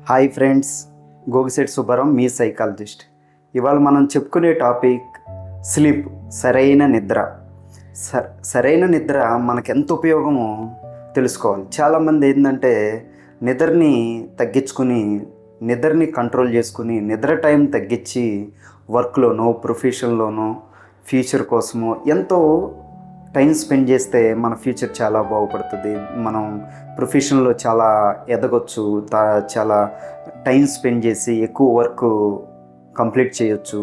Hi friends, Gogisetti Subbarao మీ psychologist. ఇవాళ మనం చెప్పుకునే టాపిక్ స్లీప్, సరైన నిద్ర. సరైన నిద్ర మనకు ఎంత ఉపయోగమో తెలుసుకోవాలి. చాలామంది ఏంటంటే నిద్రని తగ్గించుకుని, నిద్రని కంట్రోల్ చేసుకుని, నిద్ర టైం తగ్గించి వర్క్లోనో ప్రొఫెషన్లోనో ఫ్యూచర్ కోసమో ఎంతో టైం స్పెండ్ చేస్తే మన ఫ్యూచర్ చాలా బాగుపడుతుంది, మనం ప్రొఫెషన్లో చాలా ఎదగొచ్చు, చాలా టైం స్పెండ్ చేసి ఎక్కువ వర్క్ కంప్లీట్ చేయొచ్చు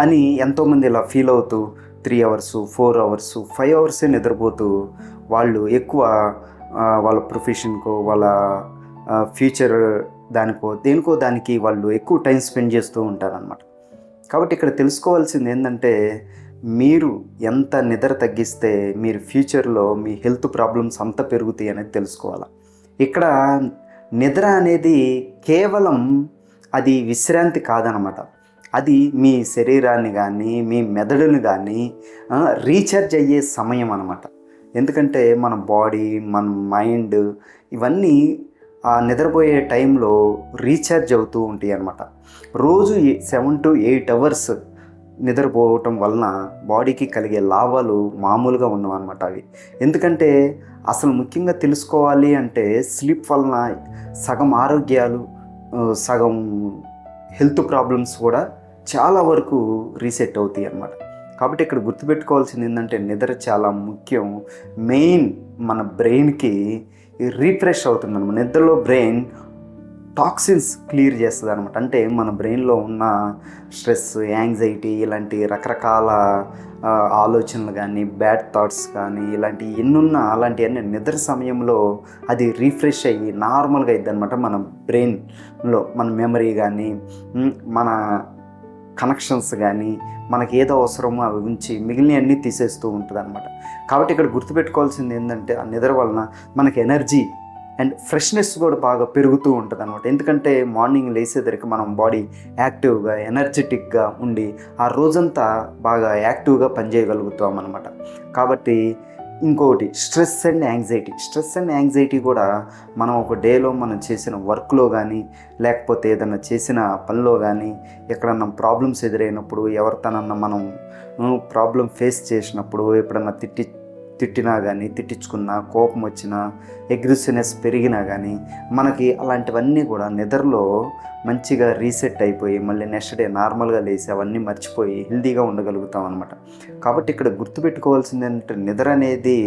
అని ఎంతోమంది ఇలా ఫీల్ అవుతూ 3 అవర్స్ 4 అవర్స్ 5 అవర్సే నిద్రపోతూ వాళ్ళు ఎక్కువ వాళ్ళ ప్రొఫెషన్కో వాళ్ళ ఫ్యూచర్ దేనికో దానికి వాళ్ళు ఎక్కువ టైం స్పెండ్ చేస్తూ ఉంటారనమాట. కాబట్టి ఇక్కడ తెలుసుకోవాల్సింది ఏంటంటే, మీరు ఎంత నిద్ర తగ్గిస్తే మీరు ఫ్యూచర్లో మీ హెల్త్ ప్రాబ్లమ్స్ అంత పెరుగుతాయి అనేది తెలుసుకోవాలి. ఇక్కడ నిద్ర అనేది కేవలం అది విశ్రాంతి కాదనమాట. అది మీ శరీరాన్ని కానీ మీ మెదడుని కానీ రీఛార్జ్ అయ్యే సమయం అనమాట. ఎందుకంటే మన బాడీ, మన మైండ్ ఇవన్నీ ఆ నిద్రపోయే టైంలో రీఛార్జ్ అవుతూ ఉంటాయి అన్నమాట. రోజు 7 to 8 అవర్స్ నిద్రపోవటం వలన బాడీకి కలిగే లాభాలు మామూలుగా ఉండవు అన్నమాట అవి. ఎందుకంటే అసలు ముఖ్యంగా తెలుసుకోవాలి అంటే స్లీప్ వలన సగం ఆరోగ్యాలు, సగం హెల్త్ ప్రాబ్లమ్స్ కూడా చాలా వరకు రీసెట్ అవుతాయి అన్నమాట. కాబట్టి ఇక్కడ గుర్తుపెట్టుకోవాల్సింది ఏంటంటే నిద్ర చాలా ముఖ్యం. మెయిన్ మన బ్రెయిన్కి రీఫ్రెష్ అవుతుంది అనమాట. నిద్రలో బ్రెయిన్ టాక్సిన్స్ క్లియర్ చేస్తుంది అనమాట. అంటే మన బ్రెయిన్లో ఉన్న స్ట్రెస్, యాంగ్జైటీ ఇలాంటి రకరకాల ఆలోచనలు కానీ, బ్యాడ్ థాట్స్ కానీ, ఇలాంటి ఎన్నున్నా అలాంటివన్నీ నిద్ర సమయంలో అది రీఫ్రెష్ అయ్యి నార్మల్గా అవుతుంది అనమాట. మన బ్రెయిన్లో మన మెమరీ కానీ, మన కనెక్షన్స్ కానీ, మనకి ఏదో అవసరమో అవి ఉంచి మిగిలినవన్నీ తీసేస్తూ ఉంటుంది అనమాట. కాబట్టి ఇక్కడ గుర్తుపెట్టుకోవాల్సింది ఏంటంటే ఆ నిద్ర వలన మనకి ఎనర్జీ అండ్ ఫ్రెష్నెస్ కూడా బాగా పెరుగుతూ ఉంటుంది అనమాట. ఎందుకంటే మార్నింగ్ లేసేసరికి మనం బాడీ యాక్టివ్గా, ఎనర్జెటిక్గా ఉండి ఆ రోజంతా బాగా యాక్టివ్గా పనిచేయగలుగుతాం అనమాట. కాబట్టి ఇంకొకటి స్ట్రెస్ అండ్ యాంగ్జైటీ కూడా మనం ఒక డేలో మనం చేసిన వర్క్లో కానీ, లేకపోతే ఏదైనా చేసిన పనిలో కానీ, ఎక్కడన్నా ప్రాబ్లమ్స్ ఎదురైనప్పుడు, ఎవరితోనన్నా మనం ప్రాబ్లం ఫేస్ చేసినప్పుడు, ఎప్పుడన్నా తిట్టినా కానీ, తిట్టించుకున్నా, కోపం వచ్చినా, అగ్రెసివ్నెస్ పెరిగినా కానీ మనకి అలాంటివన్నీ కూడా నిద్రలో మంచిగా రీసెట్ అయిపోయి మళ్ళీ నెక్స్ట్ డే నార్మల్గా లేసి అవన్నీ మర్చిపోయి హెల్తీగా ఉండగలుగుతాం అనమాట. కాబట్టి ఇక్కడ గుర్తుపెట్టుకోవాల్సింది ఏంటంటే నిద్ర అనేది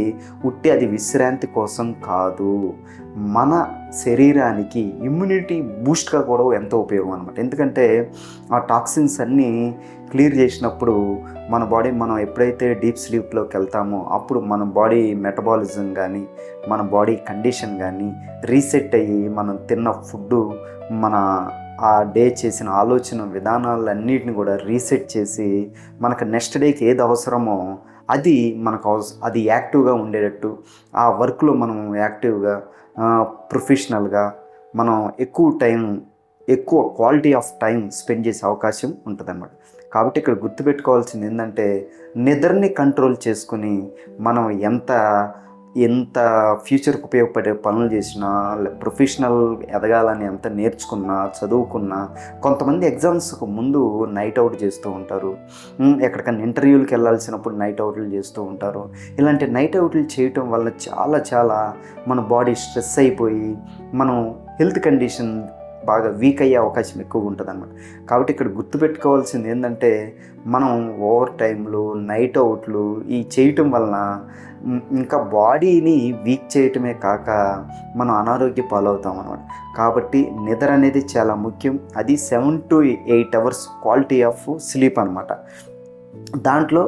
అది విశ్రాంతి కోసం కాదు, మన శరీరానికి ఇమ్యూనిటీ బూస్ట్గా కూడా ఎంతో ఉపయోగం అనమాట. ఎందుకంటే ఆ టాక్సిన్స్ అన్నీ క్లియర్ చేసినప్పుడు మన బాడీ, మనం ఎప్పుడైతే డీప్ స్లీప్లోకి వెళ్తామో అప్పుడు మన బాడీ మెటబాలిజం కానీ, మన బాడీ కండిషన్ కానీ రీసెట్ అయ్యి మనం తిన్న ఫుడ్డు, మన ఆ డే చేసిన ఆలోచన విధానాలన్నిటిని కూడా రీసెట్ చేసి మనకు నెక్స్ట్ డేకి ఏది అవసరమో అది అది యాక్టివ్గా ఉండేటట్టు, ఆ వర్క్లో మనం యాక్టివ్గా, ప్రొఫెషనల్గా మనం ఎక్కువ క్వాలిటీ ఆఫ్ టైం స్పెండ్ చేసే అవకాశం ఉంటుందన్నమాట. కాబట్టి ఇక్కడ గుర్తుపెట్టుకోవాల్సింది ఏంటంటే నిద్రని కంట్రోల్ చేసుకుని మనం ఎంత ఫ్యూచర్కి ఉపయోగపడే పనులు చేసినా, ప్రొఫెషనల్ ఎదగాలని ఎంత నేర్చుకున్నా, చదువుకున్నా, కొంతమంది ఎగ్జామ్స్కు ముందు నైట్ అవుట్ చేస్తూ ఉంటారు, ఎక్కడికైనా ఇంటర్వ్యూలకు వెళ్ళాల్సినప్పుడు నైట్ అవుట్లు చేస్తూ ఉంటారు. ఇలాంటి నైట్ అవుట్లు చేయటం వల్ల చాలా మన బాడీ స్ట్రెస్ అయిపోయి మనం హెల్త్ కండిషన్ బాగా వీక్ అయ్యే అవకాశం ఎక్కువగా ఉంటుంది అన్నమాట. కాబట్టి ఇక్కడ గుర్తుపెట్టుకోవాల్సింది ఏంటంటే మనం ఓవర్ టైంలు, నైట్ అవుట్లు ఈ చేయటం వలన ఇంకా బాడీని వీక్ చేయటమే కాక మనం అనారోగ్య పాలవుతాం అన్నమాట. కాబట్టి నిద్ర అనేది చాలా ముఖ్యం. అది 7 to 8 hours quality of sleep అనమాట. దాంట్లో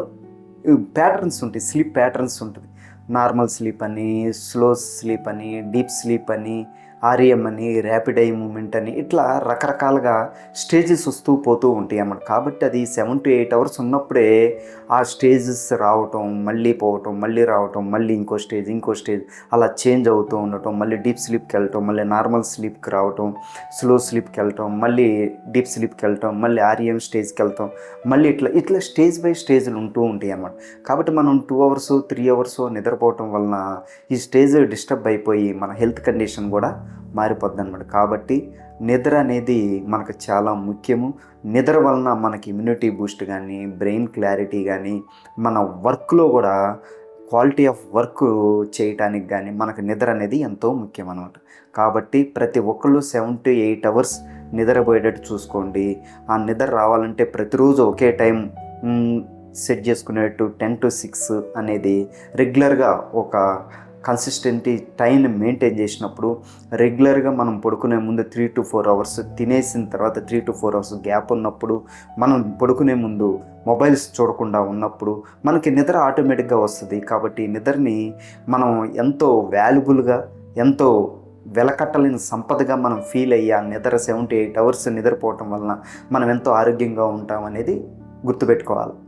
ప్యాటర్న్స్ ఉంటాయి, స్లీప్ ప్యాటర్న్స్ ఉంటుంది. నార్మల్ స్లీప్ అని, స్లో స్లీప్ అని, డీప్ స్లీప్ అని, REM అని, ర్యాపిడ్ ఐ మూమెంట్ అని, ఇట్లా రకరకాలుగా స్టేజెస్ వస్తూ పోతూ ఉంటాయి అన్నమాట. కాబట్టి అది 7 to 8 అవర్స్ ఉన్నప్పుడే ఆ స్టేజెస్ రావటం, మళ్ళీ పోవటం, మళ్ళీ రావటం, మళ్ళీ ఇంకో స్టేజ్ అలా చేంజ్ అవుతూ ఉండటం, మళ్ళీ డీప్ స్లీప్కి వెళ్ళటం, మళ్ళీ నార్మల్ స్లీప్కి రావటం, స్లో స్లీప్కి వెళ్ళటం, మళ్ళీ డీప్ స్లీప్కి వెళ్ళటం, మళ్ళీ REM స్టేజ్కి వెళ్తాం, మళ్ళీ ఇట్లా స్టేజ్ బై స్టేజ్లు ఉంటూ ఉంటాయి అన్నమాట. కాబట్టి మనం 2 అవర్స్ 3 అవర్స్ నిద్రపోవటం వలన ఈ స్టేజ్ డిస్టర్బ్ అయిపోయి మన హెల్త్ కండిషన్ కూడా మారిపోద్ది అనమాట. కాబట్టి నిద్ర అనేది మనకు చాలా ముఖ్యము. నిద్ర వలన మనకి ఇమ్యూనిటీ బూస్ట్ కానీ, బ్రెయిన్ క్లారిటీ కానీ, మన వర్క్లో కూడా క్వాలిటీ ఆఫ్ వర్క్ చేయటానికి కానీ మనకు నిద్ర అనేది ఎంతో ముఖ్యం అన్నమాట. కాబట్టి ప్రతి ఒక్కళ్ళు 7 to 8 అవర్స్ నిద్రపోయేటట్టు చూసుకోండి. ఆ నిద్ర రావాలంటే ప్రతిరోజు ఒకే టైం సెట్ చేసుకునేట్టు 10 to 6 అనేది రెగ్యులర్గా ఒక కన్సిస్టెంటీ టైంని మెయింటైన్ చేసినప్పుడు, రెగ్యులర్గా మనం పడుకునే ముందు 3 to 4 అవర్స్, తినేసిన తర్వాత 3 to 4 అవర్స్ గ్యాప్ ఉన్నప్పుడు, మనం పడుకునే ముందు మొబైల్స్ చూడకుండా ఉన్నప్పుడు మనకి నిద్ర ఆటోమేటిక్గా వస్తుంది. కాబట్టి నిద్రని మనం ఎంతో వాల్యుబుల్గా, ఎంతో వెలకట్టలేని సంపదగా మనం ఫీల్ అయ్యి నిద్ర 7 to 8 అవర్స్ నిద్రపోవటం వలన మనం ఎంతో ఆరోగ్యంగా ఉంటాం అనేది గుర్తుపెట్టుకోవాలి.